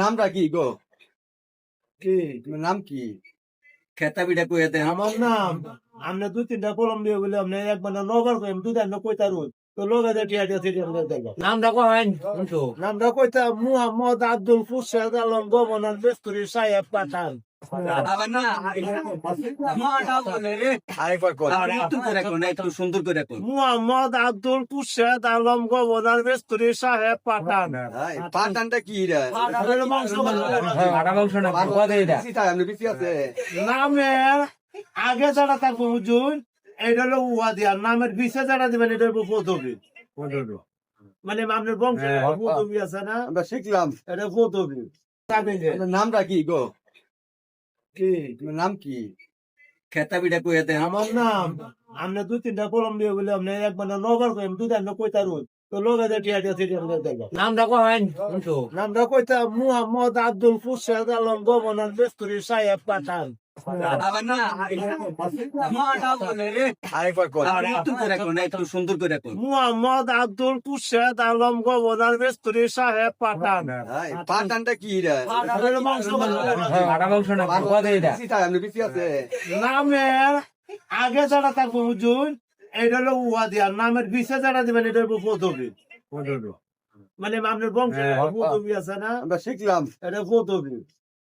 নামটা কি গো? কি তোমার নাম কি? খেতা পিঠা কইয়া দেন। আমার নাম আমরা দুই তিনটা কলম দিয়ে বলে আপনি একবার নবার কইম দুই তিনটা কইতারুন তো লোকে টিয়া টিয়া থেকে দেখো নামটা কহেন শুনছো? নামটা কইতা মুহাম্মদ আব্দুল ফুরশাদ আলম গভর্নর বেস্তুরি সাহেব পাঠান। আবার না আরেকবার কর। একটু করে কোন, একটু সুন্দর করে কোন। মুহাম্মদ আব্দুল ফুরশাদ আলম গভর্নর বেস্তুরি সাহেব পাঠান। পাঠানটা কি রে? আপনি বেশি আছে নামের আগে যারা থাকবো হুজুর এটা হলো উহা দিয়া, নামের বিশে যারা দিবেন এটা হলো পদবী। মানে আপনার বংশের পদবী আছে না, আমরা শিখলাম। এটা পদবী। আপনার নামটা কি গো? কি তোমার নাম কি? খেতা পিঠা কইয়া দেন। আমার নাম আমরা দুই তিনটা কলম দিয়ে বলে আপনি একবার নবার কইম দুই তিনটা কইতারুন তো লোকে টিয়া টিয়া থেকে দেখো নামটা কহেন শুনছো? নামটা কইতা মুহাম্মদ আব্দুল ফুরশাদ আলম গভর্নর বেস্তুরি সাহেব পাঠান। আবার না আরেকবার কর। একটু করে কোন, একটু সুন্দর করে কোন। মুহাম্মদ আব্দুল ফুরশাদ আলম গভর্নর বেস্তুরি সাহেব পাঠান। পাঠানটা কি রে? আপনি বেশি আছে নামের আগে যারা থাকবো হুজুর এটা হলো উহা দিয়া, নামের বিশে যারা দিবেন এটা হলো পদবী। মানে আপনার বংশের পদবী আছে না, আমরা শিখলাম। এটা পদবী।